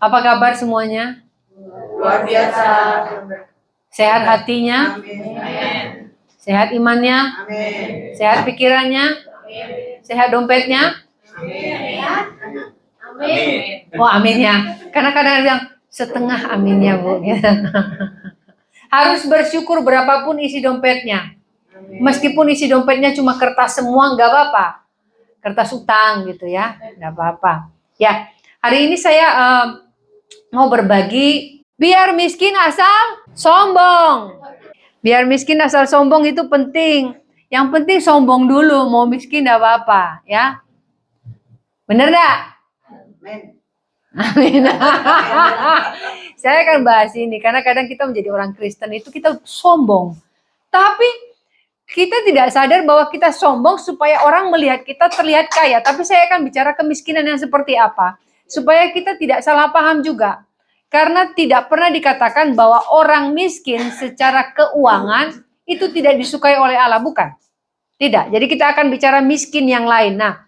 Apa kabar semuanya? Luar biasa. Sehat hatinya? Amin. Sehat imannya? Amin. Sehat pikirannya? Sehat dompetnya? Amin. Oh, amin ya. Karena kadang bilang setengah aminnya, Bu. Harus bersyukur berapapun isi dompetnya. Meskipun isi dompetnya cuma kertas semua, nggak apa-apa. Kertas utang gitu ya, nggak apa-apa. Ya, hari ini saya mau berbagi, biar miskin asal sombong. Biar miskin asal sombong itu penting. Yang penting sombong dulu, mau miskin nggak apa-apa ya. Bener nggak? Amin. Saya akan bahas ini karena kadang kita menjadi orang Kristen itu kita sombong. Tapi kita tidak sadar bahwa kita sombong supaya orang melihat kita terlihat kaya. Tapi saya akan bicara kemiskinan yang seperti apa. Supaya kita tidak salah paham juga. Karena tidak pernah dikatakan bahwa orang miskin secara keuangan itu tidak disukai oleh Allah. Bukan. Tidak. Jadi kita akan bicara miskin yang lain. Nah,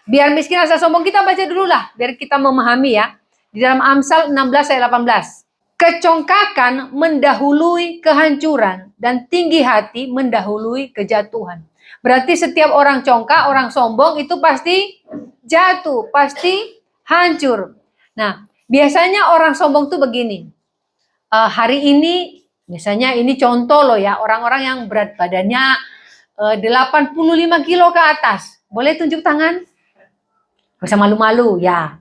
biar miskin asal sombong kita baca dulu lah. Biar kita memahami ya. Di dalam Amsal 16 ayat 18. Kecongkakan mendahului kehancuran dan tinggi hati mendahului kejatuhan. Berarti setiap orang congkak, orang sombong itu pasti jatuh, pasti hancur. Nah, biasanya orang sombong tuh begini. Hari ini, misalnya ini contoh loh ya, orang-orang yang berat badannya 85 kilo ke atas. Boleh tunjuk tangan? Gak usah malu-malu ya.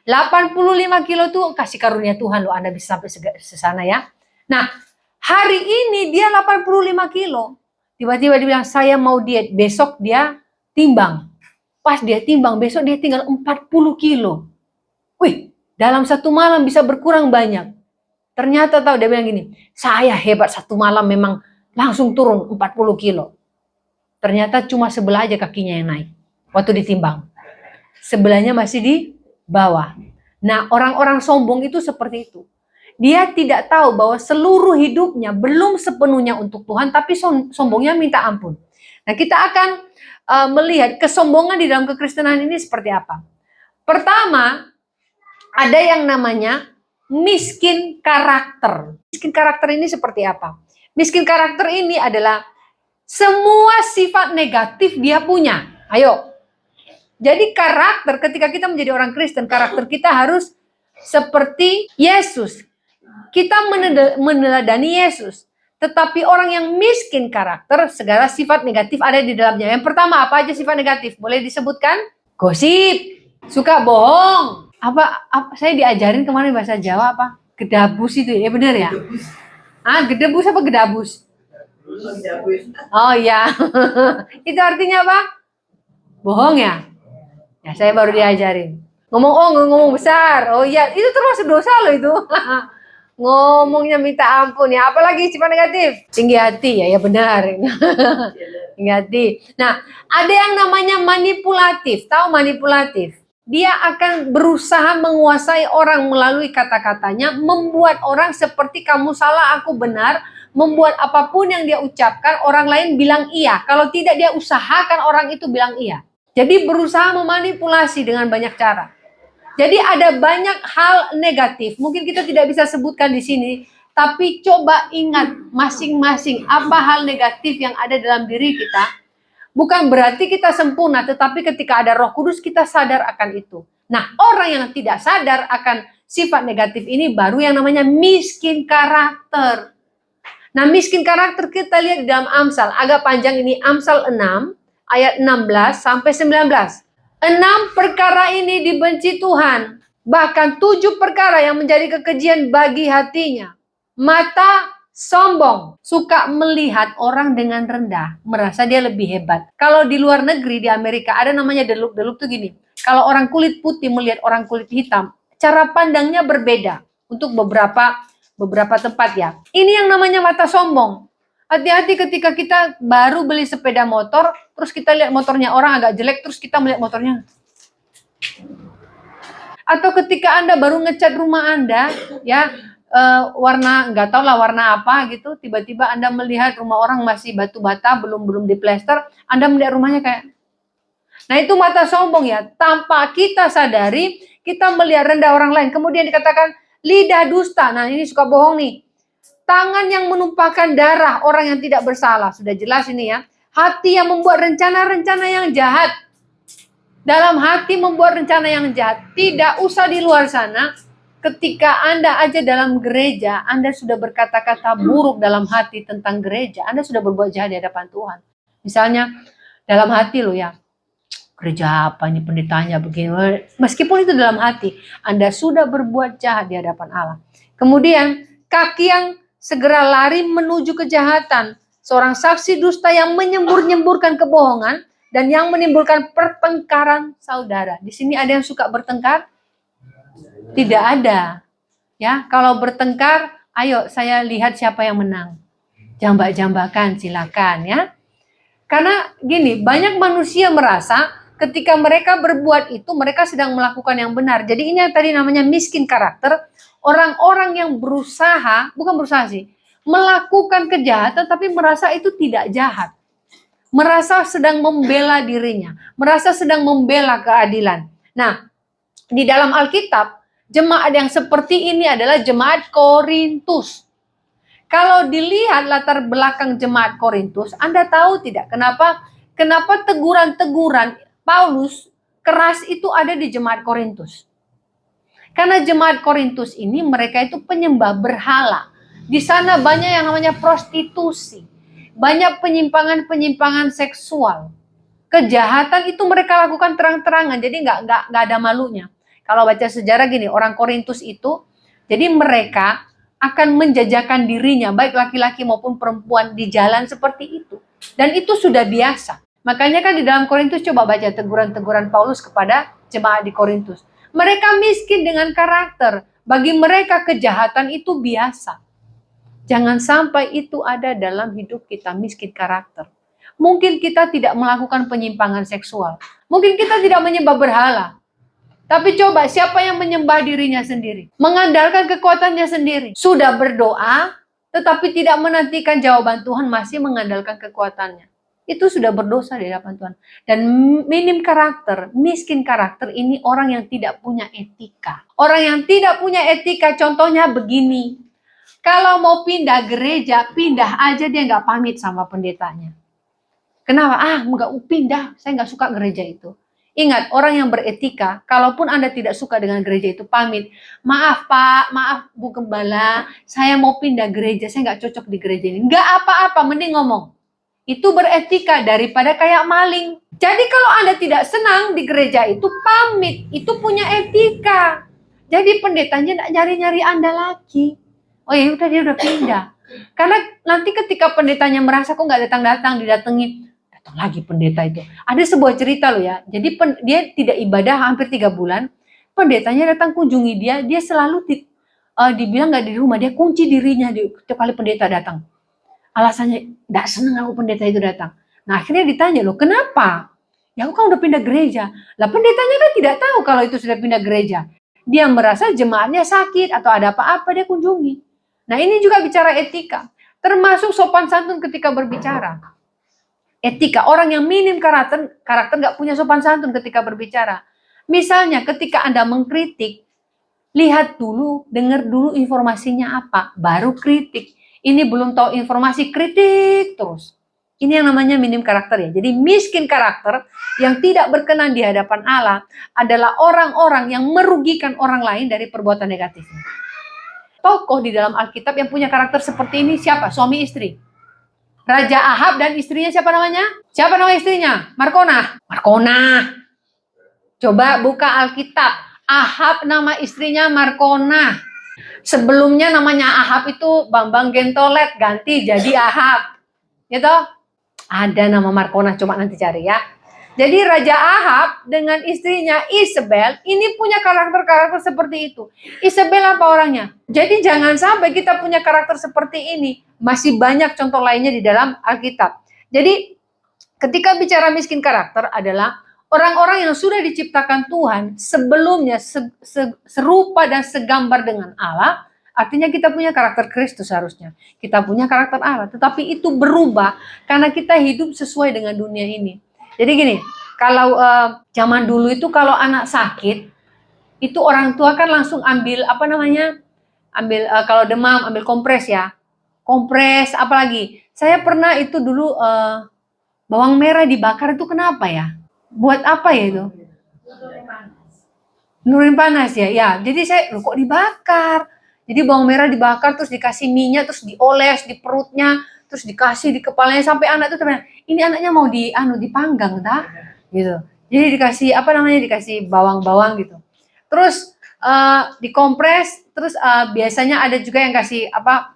85 kilo tuh kasih karunia Tuhan loh, Anda bisa sampai sesana ya. Nah, hari ini dia 85 kilo. Tiba-tiba dia bilang, saya mau diet. Besok dia timbang. Pas dia timbang, besok dia tinggal 40 kilo. Wih, dalam satu malam bisa berkurang banyak. Ternyata tahu dia bilang gini, saya hebat satu malam memang langsung turun 40 kilo. Ternyata cuma sebelah aja kakinya yang naik. Waktu ditimbang. Sebelahnya masih di bawah. Nah, orang-orang sombong itu seperti itu. Dia tidak tahu bahwa seluruh hidupnya belum sepenuhnya untuk Tuhan, tapi sombongnya minta ampun. Nah, kita akan melihat kesombongan di dalam kekristenan ini seperti apa. Pertama, ada yang namanya miskin karakter. Miskin karakter ini seperti apa? Miskin karakter ini adalah semua sifat negatif dia punya. Ayo. Jadi karakter, ketika kita menjadi orang Kristen, karakter kita harus seperti Yesus. Kita meneladani Yesus. Tetapi orang yang miskin karakter, segala sifat negatif ada di dalamnya. Yang pertama, apa aja sifat negatif? Boleh disebutkan? Gosip, suka bohong. Saya diajarin kemarin bahasa Jawa apa? Gedabus itu ya, benar ya? Gedebus apa gedabus? Oh ya. Itu artinya apa? Bohong ya? Ya, saya baru diajarin. Ngomong besar. Oh iya, itu termasuk dosa loh itu. Ngomongnya minta ampun ya. Apalagi sifat negatif? Tinggi hati ya benar. Tinggi hati. Nah, ada yang namanya manipulatif. Tahu manipulatif? Dia akan berusaha menguasai orang melalui kata-katanya, membuat orang seperti kamu salah, aku benar, membuat apapun yang dia ucapkan orang lain bilang iya. Kalau tidak dia usahakan orang itu bilang iya. Jadi berusaha memanipulasi dengan banyak cara. Jadi ada banyak hal negatif. Mungkin kita tidak bisa sebutkan di sini. Tapi coba ingat masing-masing apa hal negatif yang ada dalam diri kita. Bukan berarti kita sempurna. Tetapi ketika ada Roh Kudus kita sadar akan itu. Nah, orang yang tidak sadar akan sifat negatif ini baru yang namanya miskin karakter. Nah, miskin karakter kita lihat di dalam Amsal. Agak panjang ini Amsal 6. Ayat 16 sampai 19. 6 perkara ini dibenci Tuhan. Bahkan 7 perkara yang menjadi kekejian bagi hatinya. Mata sombong. Suka melihat orang dengan rendah. Merasa dia lebih hebat. Kalau di luar negeri, di Amerika, ada namanya delup. Delup tuh gini. Kalau orang kulit putih melihat orang kulit hitam, cara pandangnya berbeda. Untuk beberapa tempat ya. Ini yang namanya mata sombong. Hati-hati ketika kita baru beli sepeda motor, terus kita lihat motornya orang agak jelek, terus kita melihat motornya. Atau ketika Anda baru ngecat rumah Anda, ya warna nggak tahu lah warna apa gitu, tiba-tiba Anda melihat rumah orang masih batu bata, belum diplester, Anda melihat rumahnya kayak. Nah itu mata sombong ya. Tanpa kita sadari, kita melihat rendah orang lain. Kemudian dikatakan lidah dusta. Nah, ini suka bohong nih. Tangan yang menumpahkan darah orang yang tidak bersalah. Sudah jelas ini ya. Hati yang membuat rencana-rencana yang jahat. Dalam hati membuat rencana yang jahat. Tidak usah di luar sana. Ketika Anda aja dalam gereja, Anda sudah berkata-kata buruk dalam hati tentang gereja. Anda sudah berbuat jahat di hadapan Tuhan. Misalnya, dalam hati lo ya, gereja apa ini pendetanya begini. Meskipun itu dalam hati, Anda sudah berbuat jahat di hadapan Allah. Kemudian, kaki yang segera lari menuju kejahatan. Seorang saksi dusta yang menyembur-nyemburkan kebohongan dan yang menimbulkan pertengkaran saudara. Di sini ada yang suka bertengkar? Tidak ada. Ya, kalau bertengkar, ayo saya lihat siapa yang menang. Jambak-jambakan silakan ya. Karena gini, banyak manusia merasa ketika mereka berbuat itu mereka sedang melakukan yang benar. Jadi ini yang tadi namanya miskin karakter. Orang-orang yang berusaha, bukan berusaha sih, melakukan kejahatan tapi merasa itu tidak jahat. Merasa sedang membela dirinya, merasa sedang membela keadilan. Nah, di dalam Alkitab, jemaat yang seperti ini adalah jemaat Korintus. Kalau dilihat latar belakang jemaat Korintus, Anda tahu tidak kenapa teguran-teguran Paulus keras itu ada di jemaat Korintus? Karena jemaat Korintus ini mereka itu penyembah berhala. Di sana banyak yang namanya prostitusi. Banyak penyimpangan-penyimpangan seksual. Kejahatan itu mereka lakukan terang-terangan, jadi nggak ada malunya. Kalau baca sejarah gini, orang Korintus itu, jadi mereka akan menjajakan dirinya, baik laki-laki maupun perempuan di jalan seperti itu. Dan itu sudah biasa. Makanya kan di dalam Korintus, coba baca teguran-teguran Paulus kepada jemaat di Korintus. Mereka miskin dengan karakter. Bagi mereka kejahatan itu biasa. Jangan sampai itu ada dalam hidup kita, miskin karakter. Mungkin kita tidak melakukan penyimpangan seksual. Mungkin kita tidak menyembah berhala. Tapi coba, siapa yang menyembah dirinya sendiri? Mengandalkan kekuatannya sendiri. Sudah berdoa, tetapi tidak menantikan jawaban Tuhan, masih mengandalkan kekuatannya. Itu sudah berdosa di hadapan Tuhan. Dan minim karakter, miskin karakter ini orang yang tidak punya etika. Orang yang tidak punya etika, contohnya begini. Kalau mau pindah gereja, pindah aja dia nggak pamit sama pendetanya. Kenapa? Nggak pindah, saya nggak suka gereja itu. Ingat, orang yang beretika, kalaupun Anda tidak suka dengan gereja itu, pamit. Maaf Pak, maaf Bu Gembala, saya mau pindah gereja, saya nggak cocok di gereja ini. Nggak apa-apa, mending ngomong. Itu beretika daripada kayak maling. Jadi kalau Anda tidak senang di gereja itu, pamit. Itu punya etika. Jadi pendetanya nggak nyari-nyari Anda lagi. Oh ya udah, dia udah pindah. Karena nanti ketika pendetanya merasa kok nggak datang-datang, didatangi, datang lagi pendeta itu. Ada sebuah cerita loh ya. Jadi dia tidak ibadah hampir 3 bulan. Pendetanya datang kunjungi dia. Dia selalu dibilang nggak di rumah. Dia kunci dirinya setiap kali pendeta datang. Alasannya nggak seneng aku pendeta itu datang. Nah akhirnya ditanya loh, kenapa? Ya aku kan udah pindah gereja. Lah pendetanya kan tidak tahu kalau itu sudah pindah gereja. Dia merasa jemaatnya sakit atau ada apa-apa dia kunjungi. Nah ini juga bicara etika. Termasuk sopan santun ketika berbicara. Etika, orang yang minim karakter nggak punya sopan santun ketika berbicara. Misalnya ketika Anda mengkritik, lihat dulu, dengar dulu informasinya apa, baru kritik. Ini belum tahu informasi, kritik terus. Ini yang namanya minim karakter ya. Jadi miskin karakter yang tidak berkenan di hadapan Allah adalah orang-orang yang merugikan orang lain dari perbuatan negatifnya. Tokoh di dalam Alkitab yang punya karakter seperti ini siapa? Suami istri. Raja Ahab dan istrinya siapa namanya? Siapa nama istrinya? Markona. Coba buka Alkitab. Ahab nama istrinya Markona. Sebelumnya namanya Ahab itu Bambang Gentolet, ganti jadi Ahab. Gitu? Ada nama Markona, coba nanti cari ya. Jadi Raja Ahab dengan istrinya Isabel ini punya karakter-karakter seperti itu. Isabel apa orangnya? Jadi jangan sampai kita punya karakter seperti ini. Masih banyak contoh lainnya di dalam Alkitab. Jadi ketika bicara miskin karakter adalah orang-orang yang sudah diciptakan Tuhan sebelumnya serupa dan segambar dengan Allah. Artinya kita punya karakter Kristus harusnya. Kita punya karakter Allah. Tetapi itu berubah karena kita hidup sesuai dengan dunia ini. Jadi gini, kalau zaman dulu itu kalau anak sakit, itu orang tua kan langsung ambil apa namanya, ambil kalau demam ambil kompres ya, kompres. Apalagi saya pernah itu dulu bawang merah dibakar itu kenapa ya? Buat apa ya itu? Nurunin panas ya, ya. Jadi saya, loh kok dibakar? Jadi bawang merah dibakar terus dikasih minyak terus dioles di perutnya terus dikasih di kepalanya sampai anak itu ternyata ini anaknya mau dipanggang tak? Gitu. Jadi dikasih apa namanya dikasih bawang-bawang gitu. Terus dikompres terus biasanya ada juga yang kasih apa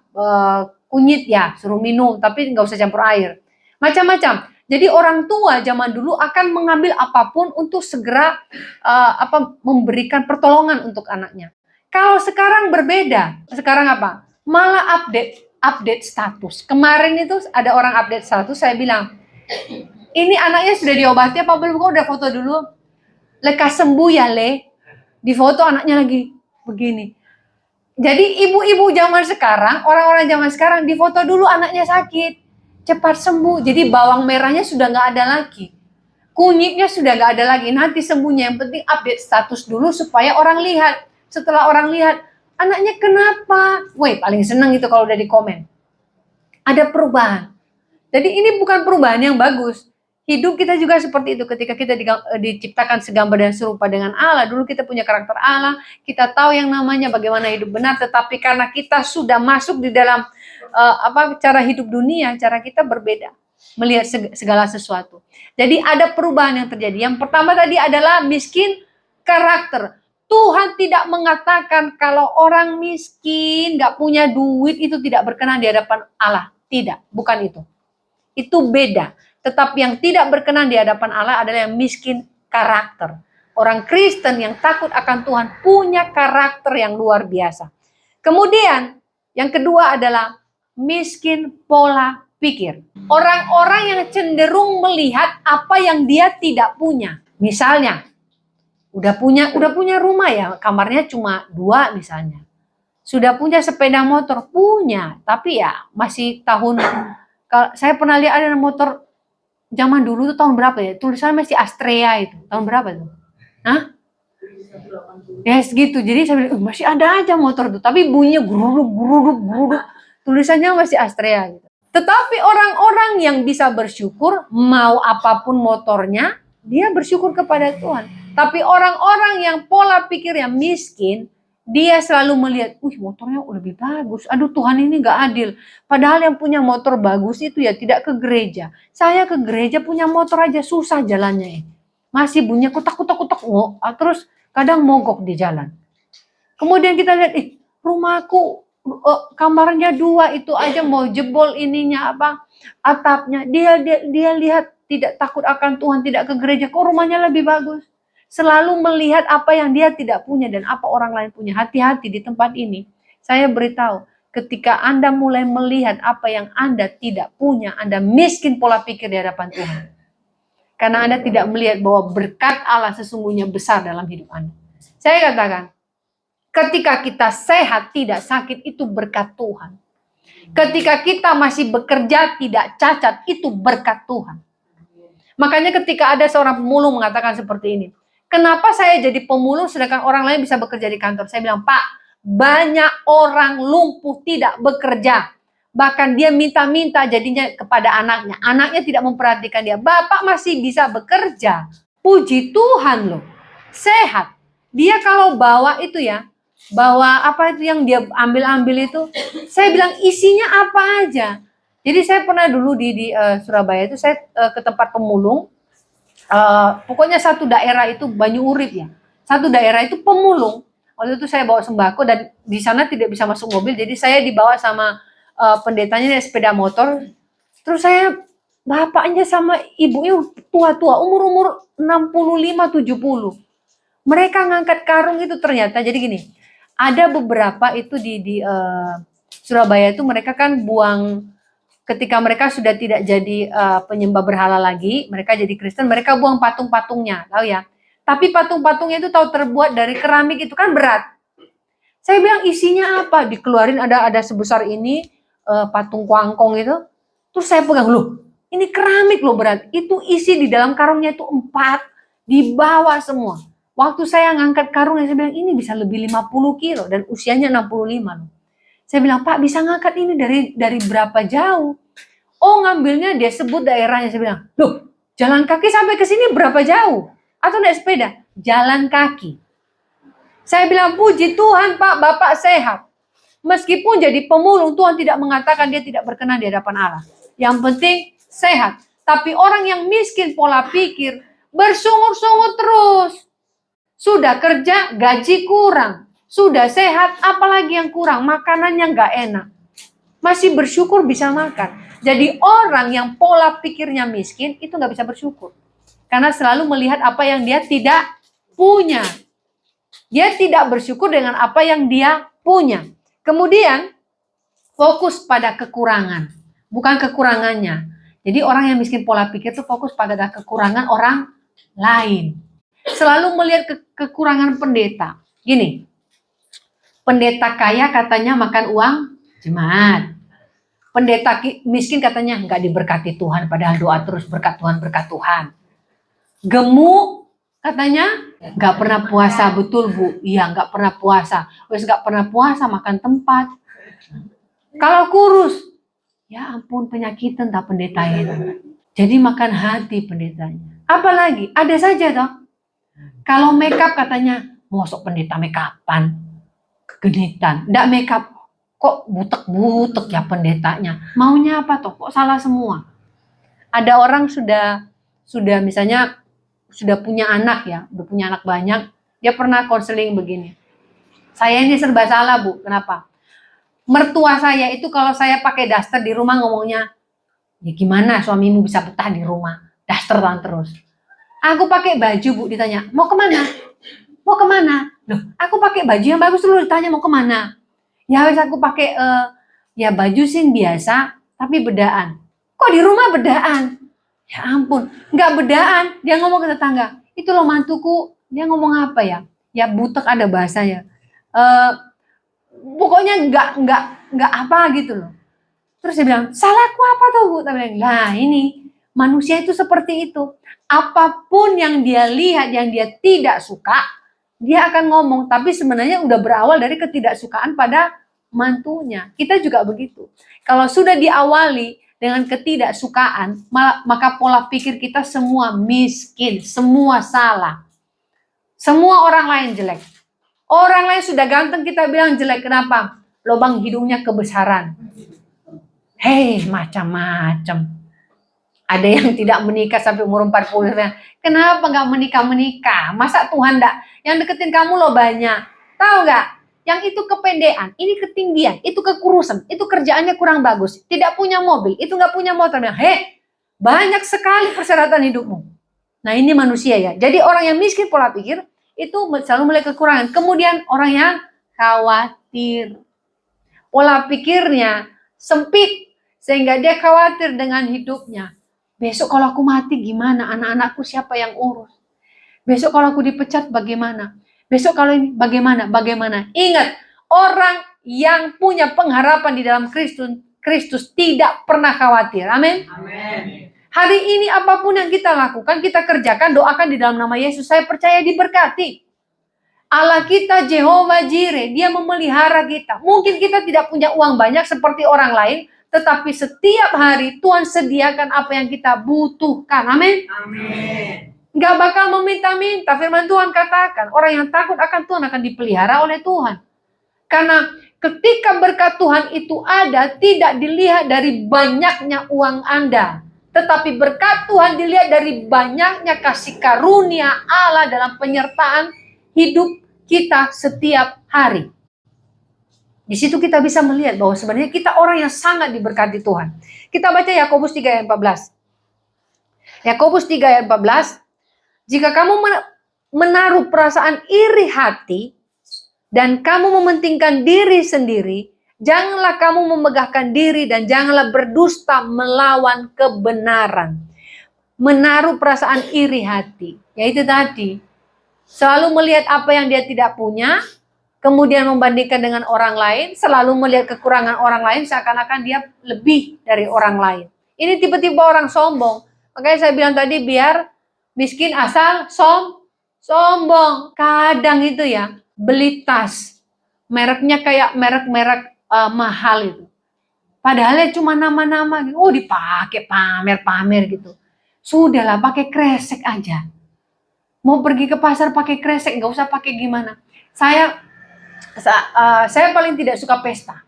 kunyit ya suruh minum tapi nggak usah campur air. Macam-macam. Jadi orang tua zaman dulu akan mengambil apapun untuk segera memberikan pertolongan untuk anaknya. Kalau sekarang berbeda. Sekarang apa? Malah update status. Kemarin itu ada orang update status, saya bilang, ini anaknya sudah diobati apa belum? Kok udah foto dulu? Lekas sembuh ya, Le. Di foto anaknya lagi begini. Jadi ibu-ibu zaman sekarang, orang-orang zaman sekarang di foto dulu anaknya sakit. Cepat sembuh. Jadi bawang merahnya sudah nggak ada lagi. Kunyitnya sudah nggak ada lagi. Nanti sembuhnya. Yang penting update status dulu supaya orang lihat. Setelah orang lihat, anaknya kenapa? Woi, paling seneng itu kalau udah di komen. Ada perubahan. Jadi ini bukan perubahan yang bagus. Hidup kita juga seperti itu. Ketika kita diciptakan segambar dan serupa dengan Allah. Dulu kita punya karakter Allah. Kita tahu yang namanya bagaimana hidup benar. Tetapi karena kita sudah masuk di dalam cara hidup dunia, cara kita berbeda melihat segala sesuatu. Jadi ada perubahan yang terjadi. Yang pertama tadi adalah miskin karakter. Tuhan tidak mengatakan kalau orang miskin, nggak punya duit itu tidak berkenan di hadapan Allah. Tidak, bukan itu. Itu beda. Tetapi yang tidak berkenan di hadapan Allah adalah yang miskin karakter. Orang Kristen yang takut akan Tuhan punya karakter yang luar biasa. Kemudian yang kedua adalah miskin pola pikir. Orang-orang yang cenderung melihat apa yang dia tidak punya. Misalnya, udah punya rumah ya, kamarnya cuma 2 misalnya. Sudah punya sepeda motor, punya, tapi ya masih tahun, saya pernah lihat ada motor zaman dulu tuh tahun berapa ya? Tulisannya masih Astrea itu. Tahun berapa tuh? Hah? Ya yes, gitu. Jadi saya bilang, masih ada aja motor tuh, tapi bunyinya guruduk. Tulisannya masih Astrea gitu. Tetapi orang-orang yang bisa bersyukur, mau apapun motornya, dia bersyukur kepada Tuhan. Tapi orang-orang yang pola pikirnya miskin, dia selalu melihat, motornya lebih bagus. Aduh Tuhan ini gak adil. Padahal yang punya motor bagus itu ya tidak ke gereja. Saya ke gereja punya motor aja susah jalannya. Masih bunyi kutak-kutak. Terus kadang mogok di jalan. Kemudian kita lihat, rumahku kamarnya 2 itu aja mau jebol ininya atapnya. Dia lihat tidak takut akan Tuhan, tidak ke gereja. Kok rumahnya lebih bagus? Selalu melihat apa yang dia tidak punya dan apa orang lain punya. Hati-hati di tempat ini. Saya beritahu, ketika Anda mulai melihat apa yang Anda tidak punya, Anda miskin pola pikir di hadapan Tuhan. Karena Anda tidak melihat bahwa berkat Allah sesungguhnya besar dalam hidup Anda. Saya katakan, ketika kita sehat, tidak sakit, itu berkat Tuhan. Ketika kita masih bekerja, tidak cacat, itu berkat Tuhan. Makanya ketika ada seorang pemulung mengatakan seperti ini, kenapa saya jadi pemulung sedangkan orang lain bisa bekerja di kantor? Saya bilang, Pak, banyak orang lumpuh tidak bekerja. Bahkan dia minta-minta jadinya kepada anaknya. Anaknya tidak memperhatikan dia. Bapak masih bisa bekerja. Puji Tuhan loh. Sehat. Dia kalau bawa itu ya, bawa apa itu yang dia ambil itu, saya bilang isinya apa aja. Jadi saya pernah dulu di Surabaya itu saya ke tempat pemulung, pokoknya satu daerah itu Banyu Urip ya, satu daerah itu pemulung. Waktu itu saya bawa sembako dan di sana tidak bisa masuk mobil, jadi saya dibawa sama pendetanya naik sepeda motor. Terus saya bapaknya sama ibunya tua-tua, umur 65-70. Mereka ngangkat karung itu ternyata jadi gini. Ada beberapa itu di Surabaya itu mereka kan buang ketika mereka sudah tidak jadi penyembah berhala lagi, mereka jadi Kristen, mereka buang patung-patungnya, tahu ya. Tapi patung-patungnya itu tahu terbuat dari keramik itu kan berat. Saya bilang isinya apa? Dikeluarin ada sebesar ini patung kuangkong itu. Terus saya pegang, loh, ini keramik loh berat. Itu isi di dalam karungnya itu 4, dibawa semua. Waktu saya ngangkat karung, saya bilang ini bisa lebih 50 kilo dan usianya 65 loh. Saya bilang, Pak bisa ngangkat ini dari berapa jauh? Oh ngambilnya dia sebut daerahnya. Saya bilang, loh jalan kaki sampai ke sini berapa jauh? Atau naik sepeda? Jalan kaki. Saya bilang, puji Tuhan Pak, Bapak sehat. Meskipun jadi pemulung, Tuhan tidak mengatakan dia tidak berkenan di hadapan Allah. Yang penting sehat. Tapi orang yang miskin pola pikir, bersungut-sungut terus. Sudah kerja, gaji kurang. Sudah sehat, apalagi yang kurang? Makanannya nggak enak. Masih bersyukur bisa makan. Jadi orang yang pola pikirnya miskin, itu nggak bisa bersyukur. Karena selalu melihat apa yang dia tidak punya. Dia tidak bersyukur dengan apa yang dia punya. Kemudian, fokus pada kekurangan. Bukan kekurangannya. Jadi orang yang miskin pola pikir itu fokus pada kekurangan orang lain. Selalu melihat kekurangan pendeta. Gini, pendeta kaya katanya makan uang jemaat. Pendeta miskin katanya nggak diberkati Tuhan, padahal doa terus berkat Tuhan, berkat Tuhan. Gemuk katanya nggak pernah puasa, betul Bu? Iya nggak pernah puasa. Wes nggak pernah puasa makan tempat. Kalau kurus, ya ampun penyakitan tak pendeta itu. Jadi makan hati pendetanya. Apalagi ada saja toh. Kalau makeup katanya, mosok pendeta makeupan, kegenitan. Nggak makeup, kok butek-butek ya pendetanya. Maunya apa toh? Kok salah semua? Ada orang sudah misalnya sudah punya anak ya, udah punya anak banyak. Dia pernah konseling begini. Saya ini serba salah Bu, kenapa? Mertua saya itu kalau saya pakai daster di rumah ngomongnya, ya gimana suamimu bisa betah di rumah? Dasteran terus. Aku pakai baju Bu, ditanya, mau kemana? Mau kemana? Loh, aku pakai baju yang bagus dulu, ditanya mau kemana? Ya wes aku pakai ya baju sih biasa, tapi bedaan. Kok di rumah bedaan? Ya ampun, nggak bedaan. Dia ngomong ke tetangga, itu loh mantuku, dia ngomong apa ya? Ya butek ada bahasanya. Pokoknya nggak apa gitu loh. Terus dia bilang, salahku apa tuh Bu? Dia bilang, nah ini manusia itu seperti itu. Apapun yang dia lihat, yang dia tidak suka, dia akan ngomong. Tapi sebenarnya udah berawal dari ketidaksukaan pada mantunya. Kita juga begitu. Kalau sudah diawali dengan ketidaksukaan, maka pola pikir kita semua miskin, semua salah. Semua orang lain jelek. Orang lain sudah ganteng, kita bilang jelek. Kenapa? Lubang hidungnya kebesaran. Hei, macam-macam. Ada yang tidak menikah sampai umur 40. Kenapa nggak menikah? Masa Tuhan enggak? Yang deketin kamu lo banyak. Tahu nggak? Yang itu kependean, ini ketinggian, itu kekurusan, itu kerjaannya kurang bagus, tidak punya mobil, itu nggak punya motor. Hei, banyak sekali persyaratan hidupmu. Nah ini manusia ya. Jadi orang yang miskin pola pikir, itu selalu melihat kekurangan. Kemudian orang yang khawatir. Pola pikirnya sempit, sehingga dia khawatir dengan hidupnya. Besok kalau aku mati gimana? Anak-anakku siapa yang urus? Besok kalau aku dipecat bagaimana? Besok kalau ini bagaimana? Ingat, orang yang punya pengharapan di dalam Kristus tidak pernah khawatir. Amin. Amin. Hari ini apapun yang kita lakukan, kita kerjakan, doakan di dalam nama Yesus. Saya percaya diberkati. Allah kita Jehovah Jireh, Dia memelihara kita. Mungkin kita tidak punya uang banyak seperti orang lain, tetapi setiap hari Tuhan sediakan apa yang kita butuhkan. Amin. Amin. Gak bakal meminta-minta. Firman Tuhan katakan, orang yang takut akan Tuhan akan dipelihara oleh Tuhan. Karena ketika berkat Tuhan itu ada, tidak dilihat dari banyaknya uang Anda. Tetapi berkat Tuhan dilihat dari banyaknya kasih karunia Allah dalam penyertaan hidup kita setiap hari. Di situ kita bisa melihat bahwa sebenarnya kita orang yang sangat diberkati Tuhan. Kita baca Yakobus 3 ayat 14. Yakobus 3 ayat 14. Jika kamu menaruh perasaan iri hati dan kamu mementingkan diri sendiri, janganlah kamu memegahkan diri dan janganlah berdusta melawan kebenaran. Menaruh perasaan iri hati, yaitu tadi selalu melihat apa yang dia tidak punya, kemudian membandingkan dengan orang lain, selalu melihat kekurangan orang lain seakan-akan dia lebih dari orang lain. Ini tipe-tipe orang sombong. Makanya saya bilang tadi biar miskin asal Sombong. Kadang itu ya, beli tas. Mereknya kayak merek-merek mahal itu. Padahal cuma nama-nama gitu. Oh, dipakai pamer-pamer gitu. Sudahlah, pakai kresek aja. Mau pergi ke pasar pakai kresek, nggak usah pakai gimana. Saya paling tidak suka pesta.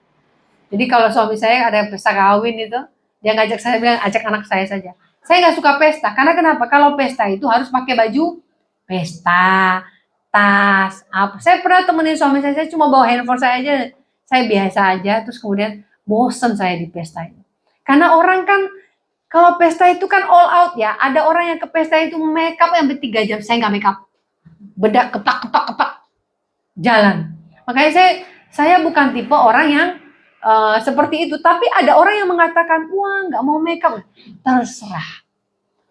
Jadi kalau suami saya ada pesta kawin itu, dia ngajak saya bilang ajak anak saya saja. Saya nggak suka pesta, karena kenapa? Kalau pesta itu harus pakai baju pesta, tas, apa. Saya pernah temenin suami saya cuma bawa handphone saya aja, saya biasa aja, terus kemudian bosen saya di pesta itu. Karena orang kan, kalau pesta itu kan all out ya, ada orang yang ke pesta itu make up sampai 3 jam, saya nggak make up. Bedak, kepak, jalan. Makanya saya bukan tipe orang yang seperti itu, tapi ada orang yang mengatakan, wah nggak mau make up, terserah.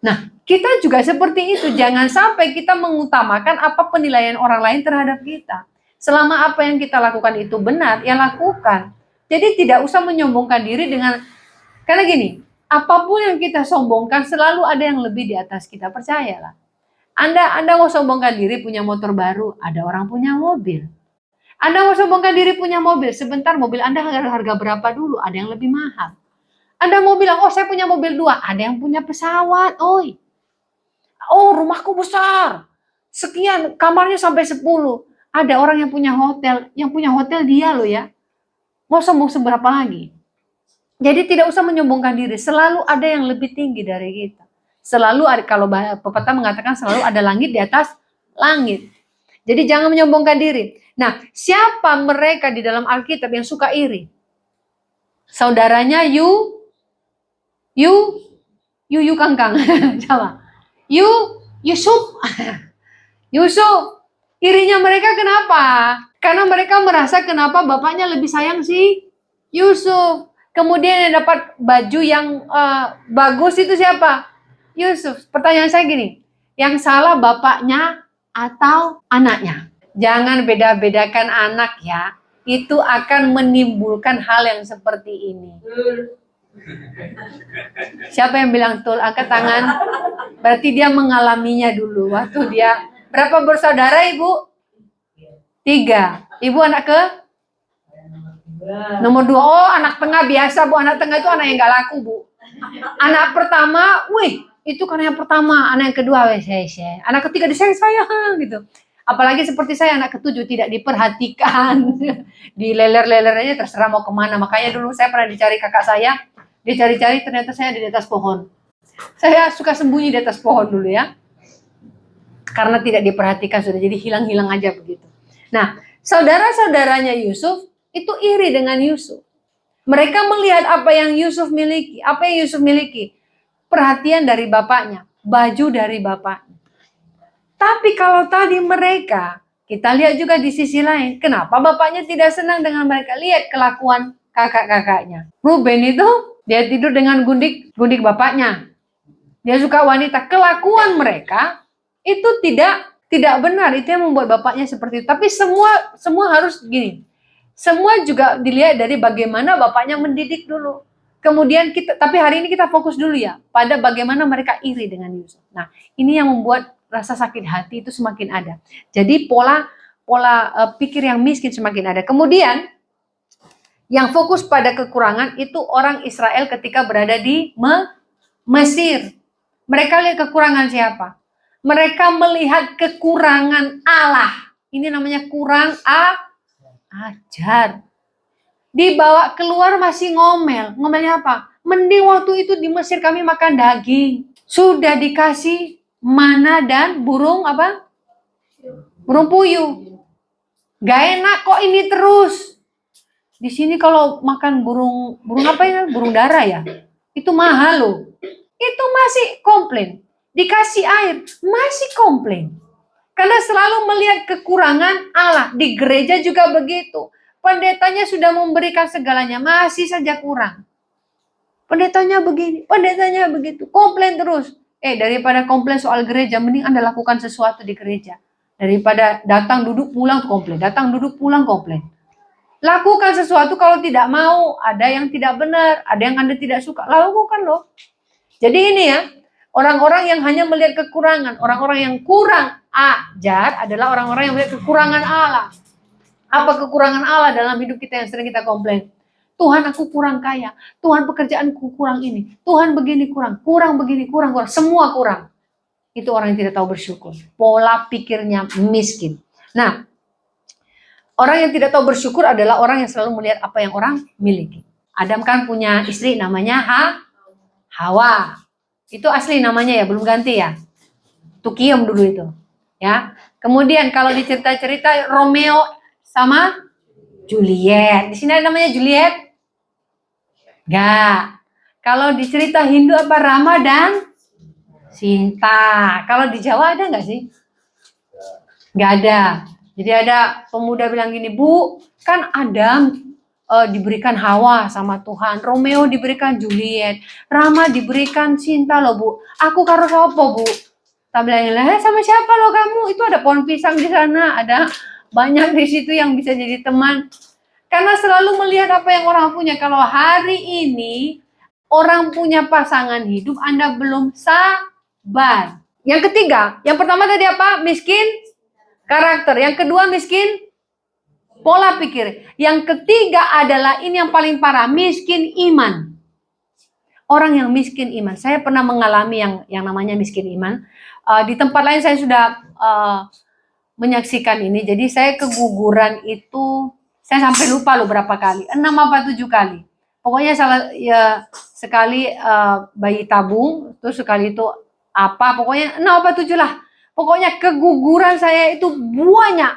Nah, kita juga seperti itu, jangan sampai kita mengutamakan apa penilaian orang lain terhadap kita. Selama apa yang kita lakukan itu benar, ya lakukan. Jadi tidak usah menyombongkan diri dengan, karena gini, apapun yang kita sombongkan selalu ada yang lebih di atas kita, percayalah. Anda mau sombongkan diri punya motor baru, ada orang punya mobil. Anda mau sombongkan diri punya mobil, sebentar mobil Anda harga berapa dulu, ada yang lebih mahal. Anda mau bilang, oh saya punya mobil 2, ada yang punya pesawat, oi. Oh rumahku besar, sekian, kamarnya sampai 10. Ada orang yang punya hotel dia loh ya. Mau sombong seberapa lagi? Jadi tidak usah menyombongkan diri, selalu ada yang lebih tinggi dari kita. Selalu ada, kalau pepatah mengatakan selalu ada langit di atas langit. Jadi jangan menyombongkan diri. Nah, siapa mereka di dalam Alkitab yang suka iri? Saudaranya Kangkang. Sama. Yusuf. Yusuf. Irinya mereka kenapa? Karena mereka merasa kenapa bapaknya lebih sayang si Yusuf. Kemudian yang dapat baju yang bagus itu siapa? Yusuf. Pertanyaan saya gini, yang salah bapaknya atau anaknya? Jangan beda-bedakan anak ya. Itu akan menimbulkan hal yang seperti ini. Siapa yang bilang tul? Angkat tangan. Berarti dia mengalaminya dulu. Waktu dia, berapa bersaudara ibu? 3. Ibu anak ke? Nomor 2. Oh anak tengah biasa bu. Anak tengah itu anak yang gak laku bu. Anak pertama, wih itu karena yang pertama. Anak yang kedua, anak ketiga disayang gitu. Apalagi seperti saya anak ke-7 tidak diperhatikan. Dileler-lelernya terserah mau kemana. Makanya dulu saya pernah dicari kakak saya. Dia cari-cari ternyata saya di atas pohon. Saya suka sembunyi di atas pohon dulu ya. Karena tidak diperhatikan sudah jadi hilang-hilang aja begitu. Nah, saudara-saudaranya Yusuf itu iri dengan Yusuf. Mereka melihat apa yang Yusuf miliki. Apa yang Yusuf miliki? Perhatian dari bapaknya. Baju dari bapaknya. Tapi kalau tadi mereka, kita lihat juga di sisi lain. Kenapa bapaknya tidak senang dengan mereka? Lihat kelakuan kakak-kakaknya. Ruben itu, dia tidur dengan gundik bapaknya. Dia suka wanita. Kelakuan mereka itu tidak benar. Itu yang membuat bapaknya seperti itu. Tapi semua harus gini. Semua juga dilihat dari bagaimana bapaknya mendidik dulu. Kemudian tapi hari ini kita fokus dulu ya pada bagaimana mereka iri dengan Yusuf. Nah, ini yang membuat rasa sakit hati itu semakin ada. Jadi pola pikir yang miskin semakin ada. Kemudian yang fokus pada kekurangan itu orang Israel ketika berada di Mesir. Mereka lihat kekurangan siapa? Mereka melihat kekurangan Allah. Ini namanya kurang ajar. Dibawa keluar masih ngomel. Ngomelnya apa? Mending waktu itu di Mesir kami makan daging. Sudah dikasih mana dan burung apa? Burung puyuh. Gak enak kok ini terus. Di sini kalau makan burung apa ya? Burung dara ya. Itu mahal loh. Itu masih komplain. Dikasih air, masih komplain. Karena selalu melihat kekurangan Allah. Di gereja juga begitu. Pendetanya sudah memberikan segalanya, masih saja kurang. Pendetanya begini, pendetanya begitu. Komplain terus. Daripada komplain soal gereja, mending Anda lakukan sesuatu di gereja. Daripada datang duduk pulang komplain, datang duduk pulang komplain. Lakukan sesuatu, kalau tidak mau, ada yang tidak benar, ada yang Anda tidak suka, lakukan loh. Jadi ini ya, orang-orang yang hanya melihat kekurangan, orang-orang yang kurang Ajar adalah orang-orang yang melihat kekurangan Allah. Apa kekurangan Allah dalam hidup kita yang sering kita komplain? Tuhan, aku kurang kaya. Tuhan, pekerjaanku kurang ini. Tuhan, begini kurang. Kurang begini, kurang. Semua kurang. Itu orang yang tidak tahu bersyukur. Pola pikirnya miskin. Nah, orang yang tidak tahu bersyukur adalah orang yang selalu melihat apa yang orang miliki. Adam kan punya istri namanya Hawa. Itu asli namanya ya, belum ganti ya. Tukiem dulu itu. Ya. Kemudian kalau di cerita-cerita Romeo sama Juliet. Di sini ada namanya Juliet? Enggak. Kalau di cerita Hindu apa Rama dan Sinta. Kalau di Jawa ada nggak sih? Nggak ada. Jadi ada pemuda bilang gini, Bu, kan Adam diberikan Hawa sama Tuhan. Romeo diberikan Juliet. Rama diberikan Sinta loh, Bu. Aku karo sopo, Bu? Tak bilang, sama siapa lo kamu? Itu ada pohon pisang di sana. Ada banyak di situ yang bisa jadi teman. Karena selalu melihat apa yang orang punya. Kalau hari ini orang punya pasangan hidup, Anda belum sabar. Yang ketiga, yang pertama tadi apa? Miskin karakter. Yang kedua miskin pola pikir. Yang ketiga adalah ini yang paling parah, miskin iman. Orang yang miskin iman. Saya pernah mengalami yang namanya miskin iman. Di tempat lain saya sudah menyaksikan ini. Jadi saya keguguran itu, saya sampai lupa loh berapa kali. 6 apa 7 kali. Pokoknya sekali bayi tabung, terus sekali itu apa, pokoknya 6 apa 7 lah. Pokoknya keguguran saya itu banyak.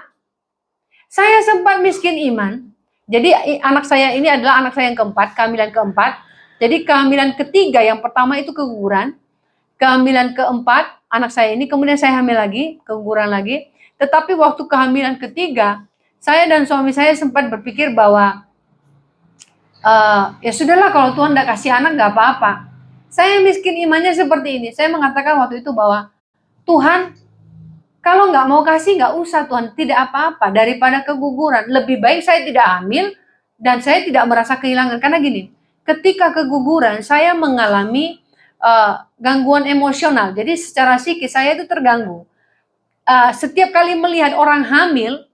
Saya sempat miskin iman. Jadi anak saya ini adalah anak saya yang keempat, kehamilan keempat. Jadi kehamilan ketiga, yang pertama itu keguguran. Kehamilan keempat, anak saya ini, kemudian saya hamil lagi, keguguran lagi. Tetapi waktu kehamilan ketiga, saya dan suami saya sempat berpikir bahwa ya sudahlah, kalau Tuhan tidak kasih anak nggak apa-apa. Saya miskin imannya seperti ini. Saya mengatakan waktu itu bahwa Tuhan, kalau nggak mau kasih nggak usah Tuhan, tidak apa-apa daripada keguguran. Lebih baik saya tidak hamil dan saya tidak merasa kehilangan. Karena gini, ketika keguguran saya mengalami gangguan emosional. Jadi secara psikis saya itu terganggu. Setiap kali melihat orang hamil,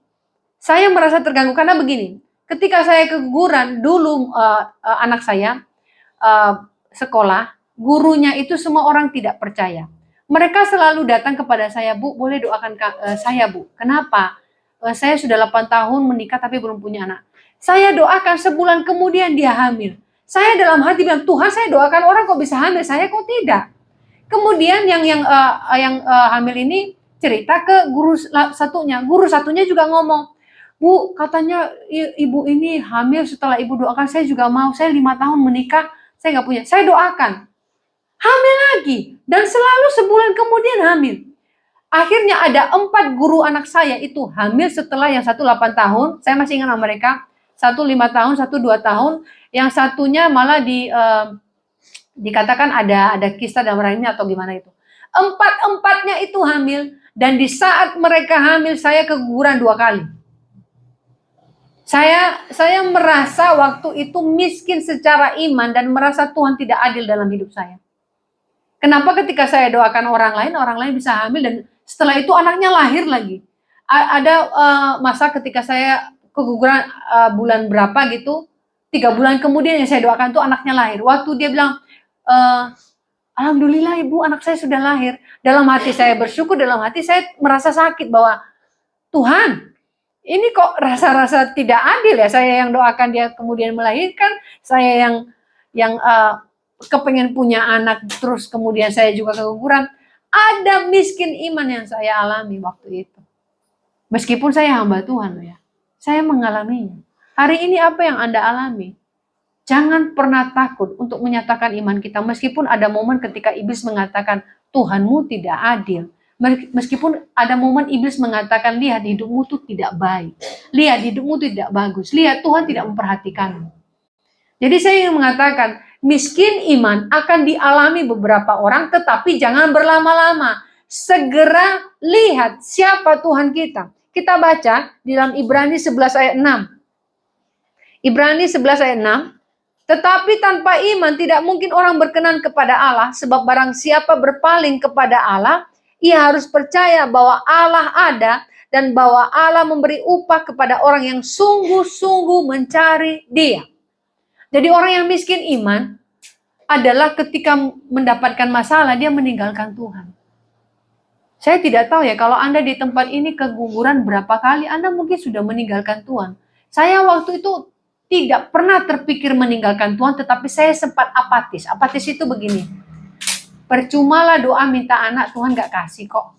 saya merasa terganggu karena begini. Ketika saya keguguran dulu, anak saya sekolah, gurunya itu semua orang tidak percaya. Mereka selalu datang kepada saya, Bu, boleh doakan saya, Bu. Kenapa? Saya sudah 8 tahun menikah tapi belum punya anak. Saya doakan, sebulan kemudian dia hamil. Saya dalam hati bilang, Tuhan, saya doakan orang kok bisa hamil, saya kok tidak. Kemudian yang hamil ini cerita ke guru satunya. Guru satunya juga ngomong, Bu, katanya ibu ini hamil setelah ibu doakan, saya juga mau. Saya 5 tahun menikah, saya nggak punya. Saya doakan. Hamil lagi. Dan selalu sebulan kemudian hamil. Akhirnya ada 4 guru anak saya itu hamil setelah yang satu 8 tahun. Saya masih ingat nama mereka. Satu 5 tahun, satu 2 tahun. Yang satunya malah dikatakan ada kisah dalam rahimnya atau gimana itu. 4-empatnya itu hamil. Dan di saat mereka hamil, saya keguguran 2 kali. Saya merasa waktu itu miskin secara iman dan merasa Tuhan tidak adil dalam hidup saya. Kenapa ketika saya doakan orang lain bisa hamil dan setelah itu anaknya lahir lagi. Ada masa ketika saya keguguran bulan berapa gitu, 3 bulan kemudian yang saya doakan tuh anaknya lahir. Waktu dia bilang, Alhamdulillah Ibu, anak saya sudah lahir. Dalam hati saya bersyukur, dalam hati saya merasa sakit bahwa Tuhan, ini kok rasa-rasa tidak adil ya, saya yang doakan dia kemudian melahirkan, saya yang kepengen punya anak terus kemudian saya juga keguguran. Ada miskin iman yang saya alami waktu itu. Meskipun saya hamba Tuhan ya, saya mengalaminya. Hari ini apa yang Anda alami? Jangan pernah takut untuk menyatakan iman kita, meskipun ada momen ketika iblis mengatakan Tuhanmu tidak adil. Meskipun ada momen iblis mengatakan, lihat hidupmu itu tidak baik. Lihat hidupmu tidak bagus. Lihat Tuhan tidak memperhatikanmu. Jadi saya ingin mengatakan, miskin iman akan dialami beberapa orang, tetapi jangan berlama-lama. Segera lihat siapa Tuhan kita. Kita baca di dalam Ibrani 11 ayat 6. Ibrani 11 ayat 6. Tetapi tanpa iman tidak mungkin orang berkenan kepada Allah, sebab barang siapa berpaling kepada Allah, Ia harus percaya bahwa Allah ada dan bahwa Allah memberi upah kepada orang yang sungguh-sungguh mencari Dia. Jadi orang yang miskin iman adalah ketika mendapatkan masalah, dia meninggalkan Tuhan. Saya tidak tahu ya, kalau Anda di tempat ini keguguran berapa kali, Anda mungkin sudah meninggalkan Tuhan. Saya waktu itu tidak pernah terpikir meninggalkan Tuhan, tetapi saya sempat apatis. Apatis itu begini, percumalah doa minta anak, Tuhan gak kasih kok.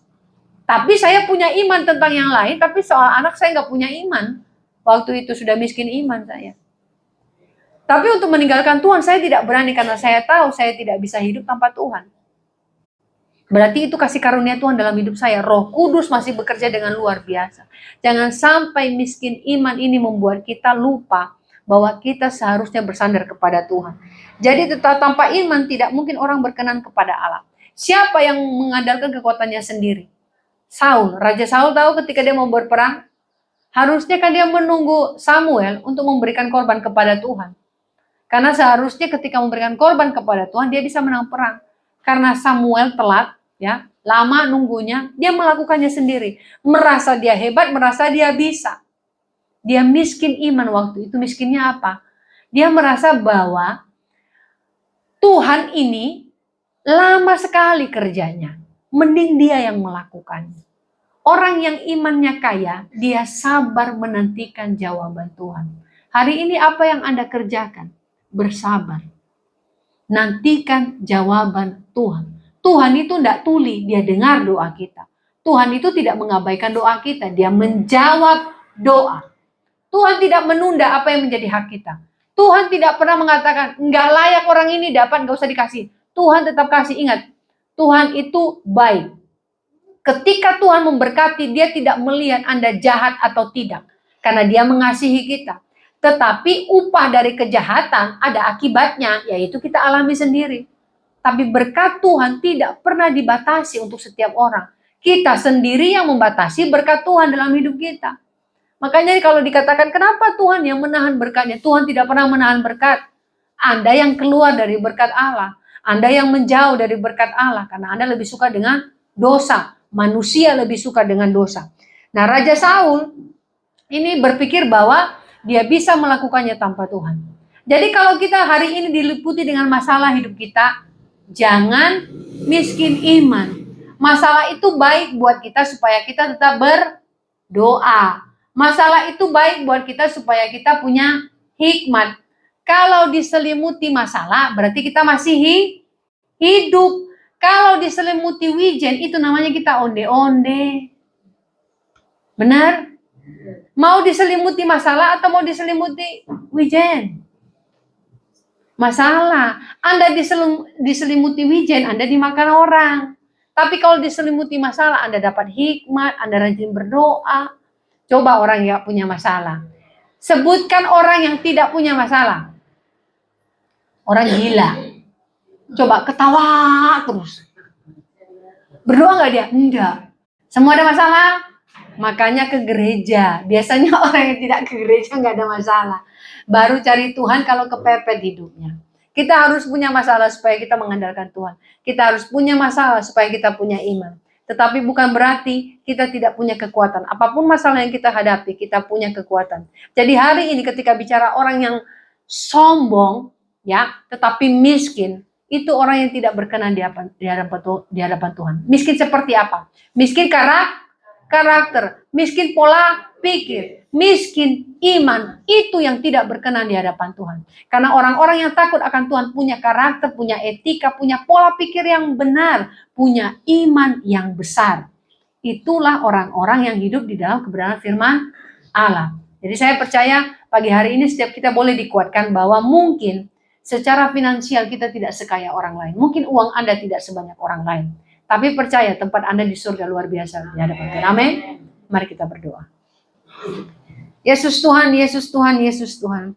Tapi saya punya iman tentang yang lain, tapi soal anak saya gak punya iman. Waktu itu sudah miskin iman saya. Tapi untuk meninggalkan Tuhan saya tidak berani, karena saya tahu saya tidak bisa hidup tanpa Tuhan. Berarti itu kasih karunia Tuhan dalam hidup saya. Roh Kudus masih bekerja dengan luar biasa. Jangan sampai miskin iman ini membuat kita lupa bahwa kita seharusnya bersandar kepada Tuhan. Jadi tetap tanpa iman tidak mungkin orang berkenan kepada Allah. Siapa yang mengandalkan kekuatannya sendiri? Saul. Raja Saul tahu ketika dia mau berperang, harusnya kan dia menunggu Samuel untuk memberikan korban kepada Tuhan. Karena seharusnya ketika memberikan korban kepada Tuhan, dia bisa menang perang. Karena Samuel telat, ya, lama nunggunya, dia melakukannya sendiri. Merasa dia hebat, merasa dia bisa. Dia miskin iman waktu itu. Miskinnya apa? Dia merasa bahwa Tuhan ini lama sekali kerjanya. Mending dia yang melakukannya. Orang yang imannya kaya, dia sabar menantikan jawaban Tuhan. Hari ini apa yang Anda kerjakan? Bersabar. Nantikan jawaban Tuhan. Tuhan itu tidak tuli, dia dengar doa kita. Tuhan itu tidak mengabaikan doa kita, dia menjawab doa. Tuhan tidak menunda apa yang menjadi hak kita. Tuhan tidak pernah mengatakan, enggak layak orang ini dapat, enggak usah dikasih. Tuhan tetap kasih. Ingat, Tuhan itu baik. Ketika Tuhan memberkati, dia tidak melihat Anda jahat atau tidak. Karena dia mengasihi kita. Tetapi upah dari kejahatan ada akibatnya, yaitu kita alami sendiri. Tapi berkat Tuhan tidak pernah dibatasi untuk setiap orang. Kita sendiri yang membatasi berkat Tuhan dalam hidup kita. Makanya kalau dikatakan kenapa Tuhan yang menahan berkatnya? Tuhan tidak pernah menahan berkat. Anda yang keluar dari berkat Allah. Anda yang menjauh dari berkat Allah. Karena Anda lebih suka dengan dosa. Manusia lebih suka dengan dosa. Nah, Raja Saul ini berpikir bahwa dia bisa melakukannya tanpa Tuhan. Jadi kalau kita hari ini diliputi dengan masalah hidup kita, jangan miskin iman. Masalah itu baik buat kita supaya kita tetap berdoa. Masalah itu baik buat kita supaya kita punya hikmat. Kalau diselimuti masalah, berarti kita masih hidup. Kalau diselimuti wijen, itu namanya kita onde-onde. Benar? Mau diselimuti masalah atau mau diselimuti wijen? Masalah. Anda diselimuti wijen, Anda dimakan orang. Tapi kalau diselimuti masalah, Anda dapat hikmat, Anda rajin berdoa. Coba orang yang punya masalah. Sebutkan orang yang tidak punya masalah. Orang gila. Coba ketawa terus. Berdoa nggak dia? Enggak. Semua ada masalah? Makanya ke gereja. Biasanya orang yang tidak ke gereja nggak ada masalah. Baru cari Tuhan kalau kepepet hidupnya. Kita harus punya masalah supaya kita mengandalkan Tuhan. Kita harus punya masalah supaya kita punya iman. Tetapi bukan berarti kita tidak punya kekuatan. Apapun masalah yang kita hadapi, kita punya kekuatan. Jadi hari ini ketika bicara orang yang sombong, ya, tetapi miskin, itu orang yang tidak berkenan di hadapan Tuhan. Miskin seperti apa? Miskin karakter, miskin pola pikir, miskin iman, itu yang tidak berkenan di hadapan Tuhan. Karena orang-orang yang takut akan Tuhan punya karakter, punya etika, punya pola pikir yang benar, punya iman yang besar. Itulah orang-orang yang hidup di dalam kebenaran firman Allah. Jadi saya percaya pagi hari ini setiap kita boleh dikuatkan bahwa mungkin secara finansial kita tidak sekaya orang lain. Mungkin uang Anda tidak sebanyak orang lain. Tapi percaya tempat Anda di surga luar biasa di hadapan Tuhan. Amin. Mari kita berdoa. Yesus Tuhan, Yesus Tuhan, Yesus Tuhan.